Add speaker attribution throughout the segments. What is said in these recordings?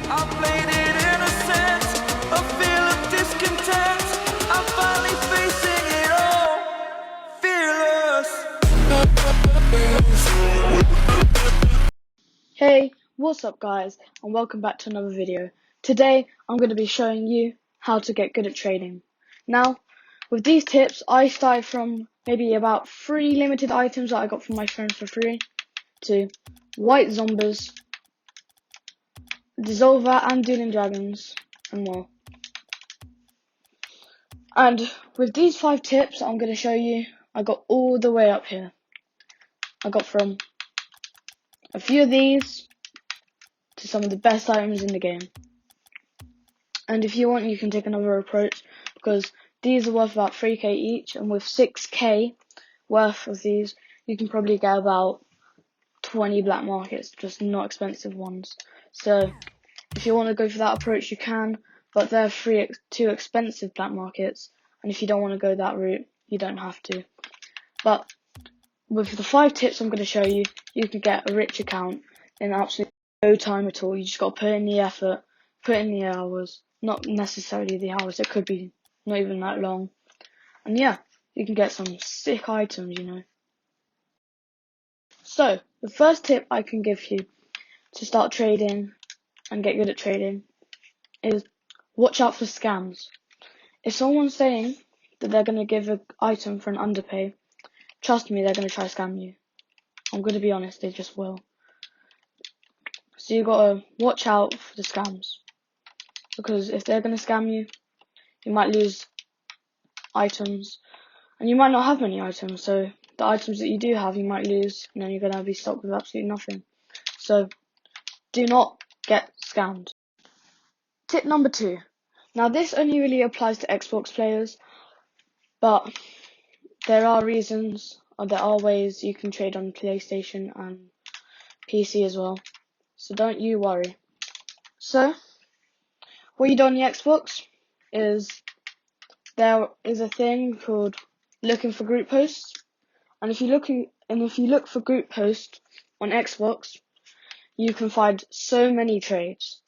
Speaker 1: I played it innocent, a feel of discontent. I'm finally facing it all, fearless.
Speaker 2: Hey, what's up guys, and welcome back to another video. Today, I'm going to be showing you how to get good at trading. Now, with these tips, I started from maybe about 3 limited items that I got from my friend for free, to White Zombies, Dissolver and Dueling Dragons, and more. And with these 5 tips I'm going to show you, I got all the way up here. I got from a few of these to some of the best items in the game. And if you want, you can take another approach, because these are worth about 3k each, and with 6k worth of these, you can probably get about 20 black markets, just not expensive ones. So if you want to go for that approach, you can, but they're too expensive black markets, and if you don't want to go that route, you don't have to. But with the 5 tips I'm going to show you, you can get a rich account in absolutely no time at all. You just got to put in the effort, put in the hours, not necessarily the hours, it could be not even that long. And yeah, you can get some sick items, you know. So, the first tip I can give you to start trading and get good at trading is watch out for scams. If someone's saying that they're going to give an item for an underpay, trust me, they're going to try to scam you. I'm going to be honest, they just will. So you gotta watch out for the scams, because if they're gonna scam you, you might lose items, and you might not have many items, so the items that you do have, you might lose, and then you're gonna be stuck with absolutely nothing. So do not get scammed. Tip number 2. Now this only really applies to Xbox players, but there are reasons, or there are ways you can trade on PlayStation and PC as well. So don't you worry. So what you do on the Xbox is there is a thing called looking for group posts, and if you look for group posts on Xbox, you can find so many trades,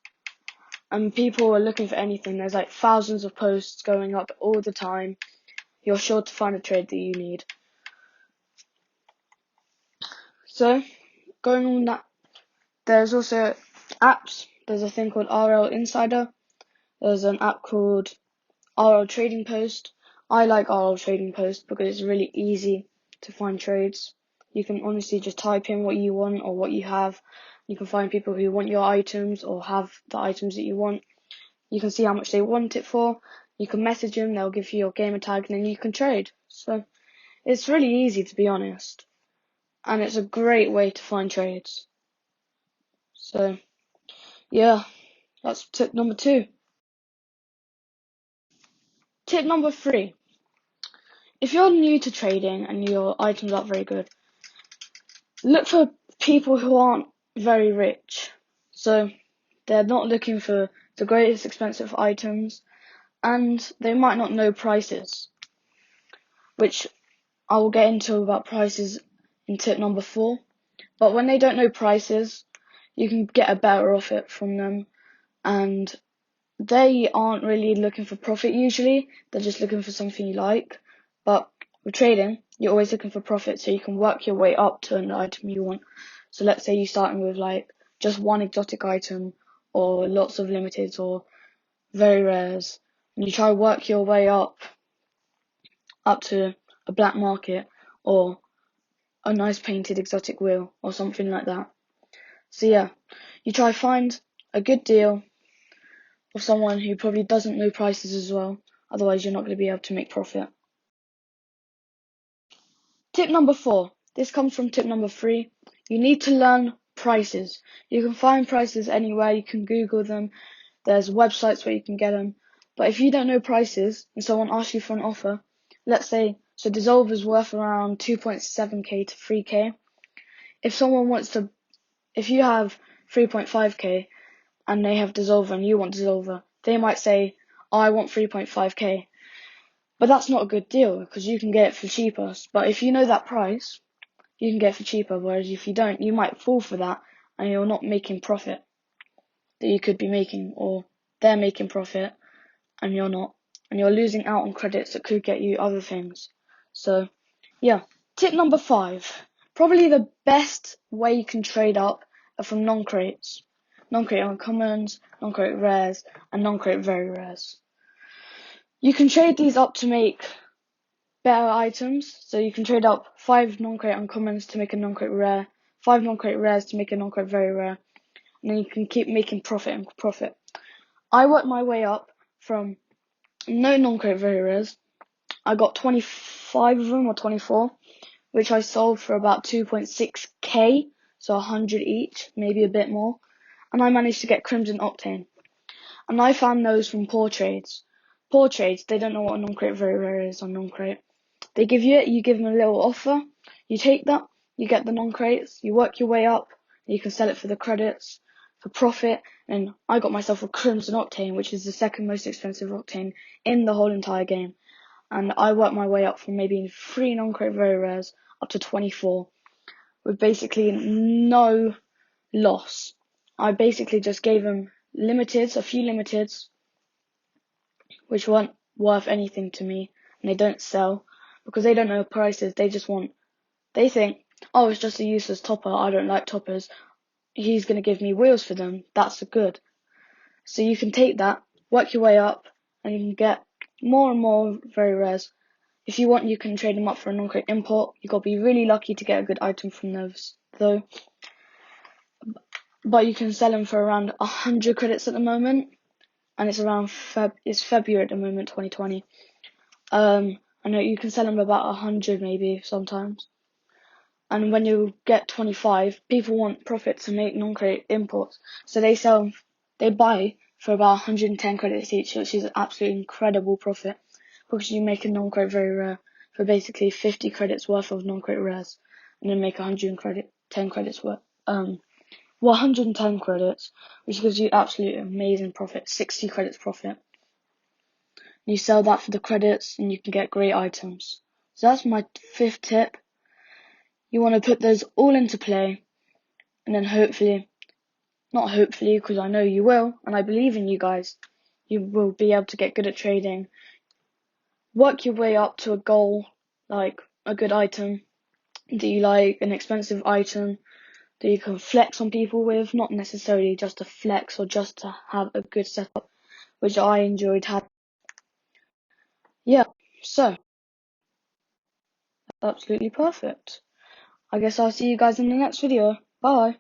Speaker 2: and people are looking for anything. There's like thousands of posts going up all the time. You're sure to find a trade that you need. So going on that, there's also apps. There's a thing called RL Insider. There's an app called RL Trading Post. I like RL Trading Post because it's really easy to find trades. You can honestly just type in what you want or what you have. You can find people who want your items or have the items that you want. You can see how much they want it for. You can message them, they'll give you your gamer tag, and then you can trade. So it's really easy, to be honest. And it's a great way to find trades. So yeah, that's tip number 2. Tip number 3. If you're new to trading and your items aren't very good, look for people who aren't very rich. So they're not looking for the greatest expensive items, and they might not know prices, which I will get into about prices in tip number 4. But when they don't know prices, you can get a better offer from them, and they aren't really looking for profit usually. They're just looking for something you like. But with trading, you're always looking for profit, so you can work your way up to an item you want. So let's say you're starting with like just one exotic item, or lots of limiteds, or very rares, and you try to work your way up to a black market, or a nice painted exotic wheel, or something like that. So yeah, you try to find a good deal of someone who probably doesn't know prices as well, otherwise you're not going to be able to make profit. Tip number 4. This comes from tip number 3. You need to learn prices. You can find prices anywhere, you can Google them, there's websites where you can get them. But if you don't know prices and someone asks you for an offer, let's say, so Dissolve is worth around 2.7k to 3k. If you have 3.5k and they have Dissolver and you want Dissolver, they might say, oh, I want 3.5k. But that's not a good deal, because you can get it for cheaper. But if you know that price, you can get it for cheaper, whereas if you don't, you might fall for that and you're not making profit. that you could be making, or they're making profit and you're not, and you're losing out on credits that could get you other things. So yeah. Tip number 5. Probably the best way you can trade up are from non-crates. Non-crate uncommons, non-crate rares, and non-crate very rares. You can trade these up to make better items. So you can trade up 5 non-crate uncommons to make a non-crate rare, 5 non-crate rares to make a non-crate very rare, and then you can keep making profit and profit. I worked my way up from no non-crate very rares. I got 25 of them, or 24, which I sold for about 2.6k, so 100 each, maybe a bit more. And I managed to get Crimson Octane. And I found those from Poor Trades. Poor Trades, they don't know what a non-crate very rare is on non-crate. They give you it, you give them a little offer, you take that, you get the non-crates, you work your way up, and you can sell it for the credits, for profit, and I got myself a Crimson Octane, which is the second most expensive Octane in the whole entire game. And I worked my way up from maybe 3 non-crate very rares up to 24, with basically no loss. I basically just gave them limiteds, a few limiteds, which weren't worth anything to me, and they don't sell, because they don't know prices, they think, oh, it's just a useless topper, I don't like toppers, he's going to give me wheels for them, that's good. So you can take that, work your way up, and you can get more and more very rares. If you want, you can trade them up for a non-crate import. You got to be really lucky to get a good item from those, though. But you can sell them for around 100 credits at the moment, and it's around it's February at the moment, 2020. I know you can sell them about 100 maybe sometimes. And when you get 25, people want profit to make non-crate imports, so they buy for about 110 credits each, which is an absolutely incredible profit, because you make a non-crate very rare for basically 50 credits worth of non-crate rares, and then make 110 credits worth, 110 credits, which gives you absolutely amazing profit, 60 credits profit. You sell that for the credits, and you can get great items. So that's my 5th tip. You want to put those all into play, and then not hopefully, because I know you will, and I believe in you guys, you will be able to get good at trading. Work your way up to a goal, like a good item that you like, an expensive item that you can flex on people with, not necessarily just to flex or just to have a good setup, which I enjoyed having. Yeah, so, absolutely perfect. I guess I'll see you guys in the next video. Bye.